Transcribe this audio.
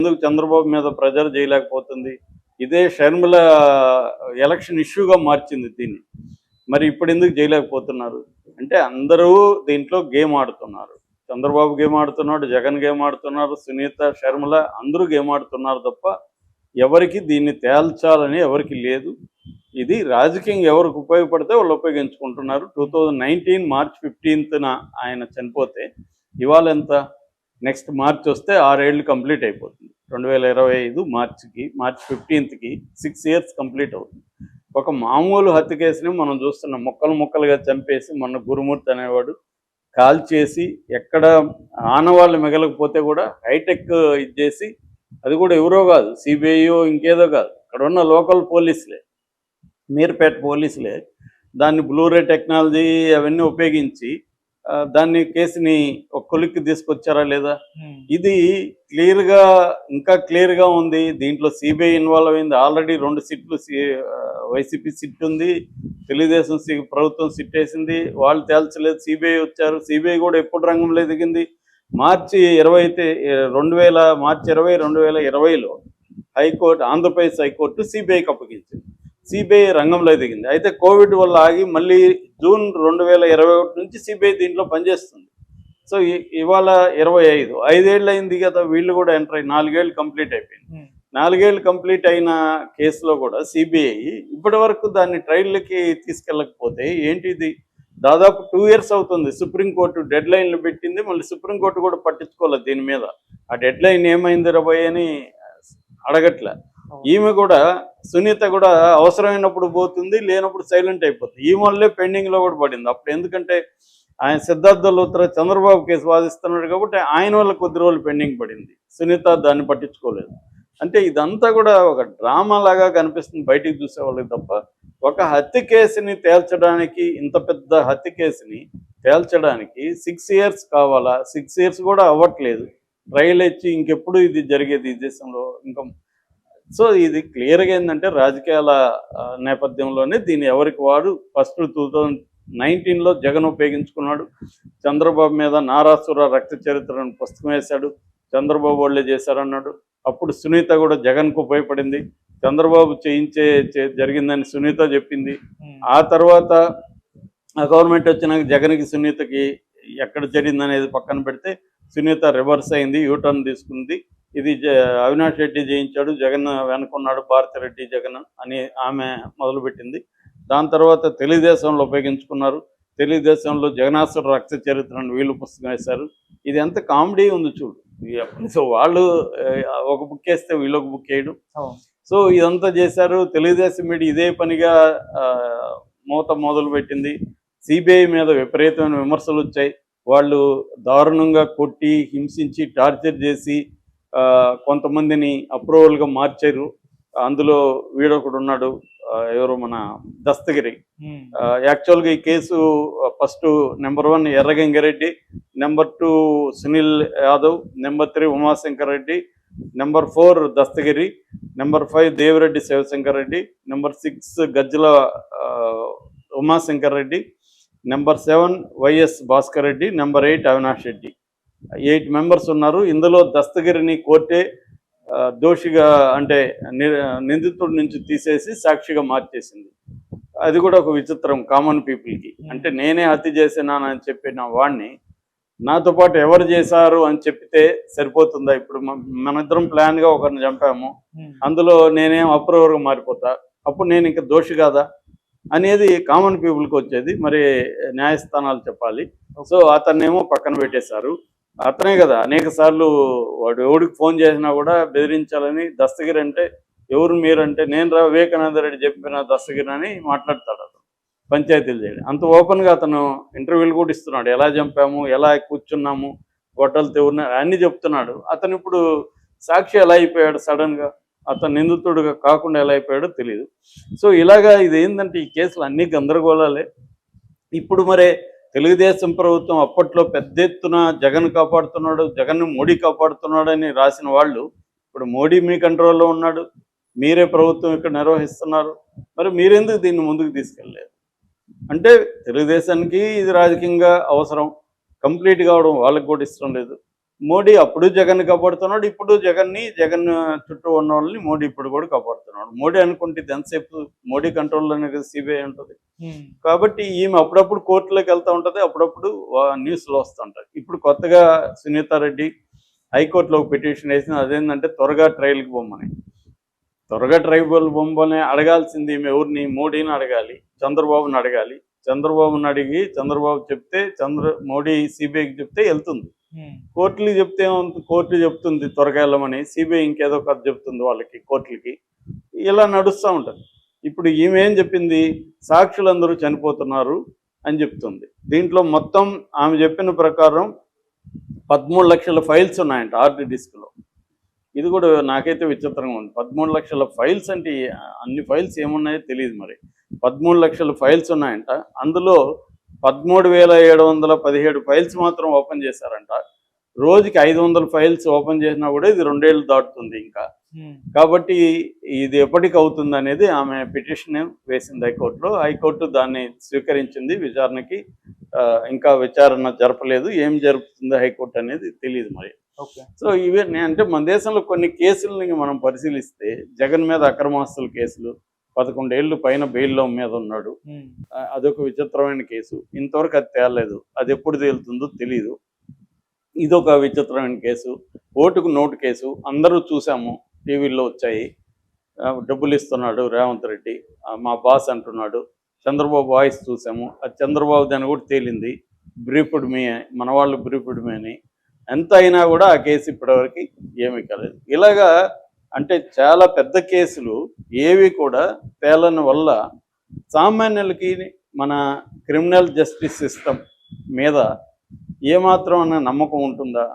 ఎందుకు చంద్రబాబు మీద ప్రెజర్ చేయలేకపోతుంది? ఇదే షర్మిల ఎలక్షన్ ఇష్యూగా మార్చింది దీన్ని. మరి ఇప్పుడెందుకు చేయలేకపోతున్నారు? అంటే అందరూ దీంట్లో గేమ్ ఆడుతున్నారు. చంద్రబాబు గేమ్ ఆడుతున్నాడు, జగన్ గేమ్ ఆడుతున్నారు, సునీత, షర్మిల అందరూ గేమ్ ఆడుతున్నారు తప్ప ఎవరికి దీన్ని తేల్చాలని ఎవరికి లేదు. ఇది రాజకీయంగా ఎవరికి ఉపయోగపడితే వాళ్ళు ఉపయోగించుకుంటున్నారు. 2019 మార్చ్ 15న ఆయన చనిపోతే ఇవాళ ఎంత? నెక్స్ట్ మార్చ్ వస్తే 6 ఏళ్ళు కంప్లీట్ అయిపోతుంది. 2025 మార్చ్ 15కి 6 ఇయర్స్ కంప్లీట్ అవుతుంది. ఒక మామూలు హత్య కేసుని మనం చూస్తున్నాం. ముక్కలు ముక్కలుగా చంపేసి మొన్న గురుమూర్తి అనేవాడు కాల్చేసి ఎక్కడ ఆనవాళ్ళు మిగలకపోతే కూడా హైటెక్ ఇది చేసి, అది కూడా ఎవరో కాదు, సిబిఐయో ఇంకేదో కాదు, అక్కడ ఉన్న లోకల్ పోలీసులే, మీర్పేట పోలీసులే దాన్ని బ్లూరే టెక్నాలజీ అవన్నీ ఉపయోగించి దాన్ని కేసుని ఒక కొలిక్కి తీసుకొచ్చారా లేదా? ఇది క్లియర్గా, ఇంకా క్లియర్గా ఉంది. దీంట్లో సిబిఐ ఇన్వాల్వ్ అయింది. ఆల్రెడీ 2 సిట్లు వైసీపీ సిట్ ఉంది, తెలుగుదేశం ప్రభుత్వం సిట్ వేసింది, వాళ్ళు తేల్చలేదు. సిబిఐ వచ్చారు. సిబిఐ కూడా ఎప్పుడు రంగంలో దిగింది? మార్చి 20, 2020లో హైకోర్టు, ఆంధ్రప్రదేశ్ హైకోర్టు సిబిఐకి అప్పగించింది. సిబిఐ రంగంలో దిగింది. అయితే కోవిడ్ వల్ల ఆగి మళ్ళీ జూన్ 2021 నుంచి సిబిఐ దీంట్లో పనిచేస్తుంది. సో ఇవాళ 25, 5 ఏళ్ళు అయింది కదా, వీళ్ళు కూడా ఎంటర్ అయ్యి 4 ఏళ్ళు కంప్లీట్ అయిపోయింది. 4 ఏళ్ళు కంప్లీట్ అయిన కేసులో కూడా సిబిఐ ఇప్పటి వరకు దాన్ని ట్రయల్కి తీసుకెళ్ళకపోతే ఏంటిది? దాదాపు 2 ఇయర్స్ అవుతుంది. సుప్రీంకోర్టు డెడ్ లైన్లు పెట్టింది, మళ్ళీ సుప్రీంకోర్టు కూడా పట్టించుకోలేదు దీని మీద. ఆ డెడ్ లైన్ ఏమైంది రాబోయ్ అని అడగట్లే. ఈమె కూడా, సునీత కూడా అవసరమైనప్పుడు పోతుంది, లేనప్పుడు సైలెంట్ అయిపోతుంది. ఈ వల్లే పెండింగ్లో కూడా పడింది. అప్పుడు ఎందుకంటే ఆయన సిద్ధార్థ లూత్రా చంద్రబాబు కేసు వాదిస్తున్నాడు కాబట్టి ఆయన వల్ల కొద్ది రోజులు పెండింగ్ పడింది. సునీత దాన్ని పట్టించుకోలేదు. అంటే ఇదంతా కూడా ఒక డ్రామా లాగా కనిపిస్తుంది బయటికి చూసే వాళ్ళకి తప్ప, ఒక హత్య కేసుని తేల్చడానికి, ఇంత పెద్ద హత్య కేసుని తేల్చడానికి 6 ఇయర్స్ కావాలా? 6 ఇయర్స్ కూడా అవ్వట్లేదు. ట్రయల్ ఇచ్చి ఇంకెప్పుడు ఇది జరిగేది ఈ దేశంలో ఇంకా. సో ఇది క్లియర్గా ఏంటంటే రాజకీయాల నేపథ్యంలోనే దీన్ని ఎవరికి వాడు ఫస్ట్ 2019లో జగన్ ఉపయోగించుకున్నాడు. చంద్రబాబు మీద నారాసుర రక్త చరిత్రను పుస్తకం వేశాడు, చంద్రబాబు వాళ్ళే చేశారన్నాడు. అప్పుడు సునీత కూడా జగన్కు ఉపయోగపడింది. చంద్రబాబు జరిగిందని సునీత చెప్పింది. ఆ తర్వాత ఆ గవర్నమెంట్ వచ్చినాక జగన్కి సునీతకి ఎక్కడ జరిగిందనేది పక్కన పెడితే సునీత రివర్స్ అయింది, యూటర్న్ తీసుకుంది. ఇది అవినాష్ రెడ్డి చేయించాడు, జగన్ వెనుకున్నాడు, భారతిరెడ్డి జగన్ అని ఆమె మొదలుపెట్టింది. దాని తర్వాత తెలుగుదేశంలో ఉపయోగించుకున్నారు. తెలుగుదేశంలో జగనాసుర రక్త చరిత్రను వీళ్ళు పుస్తకం వేశారు. ఇది ఎంత కామెడీ ఉంది చూడు. సో వాళ్ళు ఒక బుక్ వేస్తే వీళ్ళు ఒక బుక్ వేయడం. సో ఇదంతా చేశారు. తెలుగుదేశం మీడియా ఇదే పనిగా మూత మొదలుపెట్టింది. సిబిఐ మీద విపరీతమైన విమర్శలు వచ్చాయి. వాళ్ళు దారుణంగా కొట్టి, హింసించి, టార్చర్ చేసి కొంతమందిని అప్రూవల్గా మార్చారు. అందులో వీడొకడు ఉన్నాడు, ఎవరు, మన దస్తగిరి. యాక్చువల్గా ఈ case first number 1 Erra Gangi Reddy, number 2 Sunil Yadav, number 3 Umashankar Reddy, number 4 Dastagiri, number 5 Devireddy Sivashankar Reddy, number 6 Gajjala Umashankar Reddy, number 7 YS Bhaskar Reddy, number 8 Avinash Reddy. 8 members ఉన్నారు. ఇందులో దస్తగిరిని కోర్టే దోషిగా, అంటే నిందితుడి నుంచి తీసేసి సాక్షిగా మార్చేసింది. అది కూడా ఒక విచిత్రం కామన్ పీపుల్కి. అంటే నేనే హత్య చేసినానని చెప్పిన వాడిని నాతో పాటు ఎవరు చేశారు అని చెప్పితే సరిపోతుందా? ఇప్పుడు మనిద్దరం ప్లాన్గా ఒకరిని చంపాము, అందులో నేనేం అప్రూవర్గా మారిపోతా, అప్పుడు నేను ఇంకా దోషి కాదా అనేది కామన్ పీపుల్కి వచ్చేది. మరి న్యాయస్థానాలు చెప్పాలి. సో అతన్నేమో పక్కన పెట్టేశారు. అతనే కదా అనేక సార్లు వాడు ఎవడికి ఫోన్ చేసినా కూడా బెదిరించాలని, దస్తగిరి అంటే ఎవరు మీరంటే, నేను వివేకానంద రెడ్డి చెప్పిన దస్తగిరి అని మాట్లాడతాడు అతను, పంచాయతీలు చేయడం. అంత ఓపెన్గా అతను ఇంటర్వ్యూలు కూడా ఇస్తున్నాడు. ఎలా చంపాము, ఎలా కూర్చున్నాము, గొడ్డలతో అన్నీ చెప్తున్నాడు. అతను ఇప్పుడు సాక్షి ఎలా అయిపోయాడు సడన్గా? అతను నిందితుడుగా కాకుండా ఎలా అయిపోయాడో తెలియదు. సో ఇలాగా ఇది ఏంటంటే ఈ కేసులు అన్నీ గందరగోళాలే. ఇప్పుడు మరే తెలుగుదేశం ప్రభుత్వం అప్పట్లో పెద్ద ఎత్తున జగన్ కాపాడుతున్నాడు, జగన్ మోడీ కాపాడుతున్నాడు అని రాసిన వాళ్ళు ఇప్పుడు మోడీ మీ కంట్రోల్లో ఉన్నాడు, మీరే ప్రభుత్వం ఇక్కడ నిర్వహిస్తున్నారు, మరి మీరెందుకు దీన్ని ముందుకు తీసుకెళ్ళలేదు? అంటే తెలుగుదేశానికి ఇది రాజకీయంగా అవసరం, కంప్లీట్ కావడం వాళ్ళకి కూడా ఇష్టం లేదు. మోడీ అప్పుడు జగన్ కాపాడుతున్నాడు, ఇప్పుడు జగన్ చుట్టూ ఉన్న వాళ్ళని మోడీ ఇప్పుడు కూడా కాపాడుతున్నాడు. మోడీ అనుకుంటే ఇది ఎంతసేపు మోడీ కంట్రోల్లోనే కదా సిబిఐ ఉంటుంది. కాబట్టి ఈమె అప్పుడప్పుడు కోర్టులోకి వెళ్తూ ఉంటుంది, అప్పుడప్పుడు న్యూస్లో వస్తుంటాయి. ఇప్పుడు కొత్తగా సునీతారెడ్డి హైకోర్టులో ఒక పిటిషన్ వేసింది. అదేంటంటే త్వరగా ట్రయల్కి పొమ్మని. త్వరగా ట్రైబల్ బొమ్మని అడగాల్సింది ఈమె ఎవరిని? మోడీని అడగాలి, చంద్రబాబుని అడగాలి. చంద్రబాబుని అడిగి చంద్రబాబు చెప్తే మోడీ సిబిఐకి చెప్తే వెళ్తుంది. కోర్టులు చెప్తే ఏమవుతుంది? కోర్టు చెప్తుంది త్వరగా వెళ్ళమని, సిబిఐ ఇంకేదో కథ చెప్తుంది వాళ్ళకి, కోర్టులకి. ఇలా నడుస్తూ ఉంటుంది. ఇప్పుడు ఈమె ఏం చెప్పింది? సాక్షులందరూ చనిపోతున్నారు అని చెప్తుంది. దీంట్లో మొత్తం ఆమె చెప్పిన ప్రకారం 13 లక్షల ఫైల్స్ ఉన్నాయంట హార్డ్ డిస్క్లో. ఇది కూడా నాకైతే విచిత్రంగా ఉంది. 13 లక్షల ఫైల్స్ అంటే అన్ని ఫైల్స్ ఏమున్నాయో తెలియదు. మరి 13 లక్షల ఫైల్స్ ఉన్నాయంట. అందులో 13,717 ఫైల్స్ మాత్రం ఓపెన్ చేశారంట. రోజుకి 500 ఫైల్స్ ఓపెన్ చేసినా కూడా ఇది 2 ఏళ్ళు దాటుతుంది ఇంకా. కాబట్టి ఇది ఎప్పటికి అవుతుంది అనేది ఆమె పిటిషన్ వేసింది హైకోర్టులో. హైకోర్టు దాన్ని స్వీకరించింది. విచారణకి ఇంకా విచారణ జరపలేదు. ఏం జరుపుతుందో హైకోర్టు అనేది తెలియదు మరి. సో ఇవే అంటే మన దేశంలో కొన్ని కేసులని మనం పరిశీలిస్తే, జగన్ మీద అక్రమాస్తుల కేసులు, 11 ఏళ్ళు పైన బెయిల్లో మీద ఉన్నాడు. అదొక విచిత్రమైన కేసు. ఇంతవరకు అది తేలలేదు. అది ఎప్పుడు తేలుతుందో తెలియదు. ఇదొక విచిత్రమైన కేసు. ఓటుకు నోటు కేసు అందరూ చూసాము, టీవీల్లో వచ్చాయి. డబ్బులు ఇస్తున్నాడు రేవంత్ రెడ్డి, మా బాస్ అంటున్నాడు. చంద్రబాబు వాయిస్ చూసాము, అది చంద్రబాబు దాన్ని కూడా తేలింది. బ్రీఫ్డ్ మీ, మన వాళ్ళు బ్రీఫ్డ్ మీ అని. ఎంత అయినా కూడా ఆ కేసు ఇప్పటివరకు ఏమీ కాలేదు. ఇలాగా అంటే చాలా పెద్ద కేసులు ఏవి కూడా తేలని వల్ల సామాన్యులకి మన క్రిమినల్ జస్టిస్ సిస్టమ్ మీద ఏమాత్రం అన్న నమ్మకం ఉంటుందా?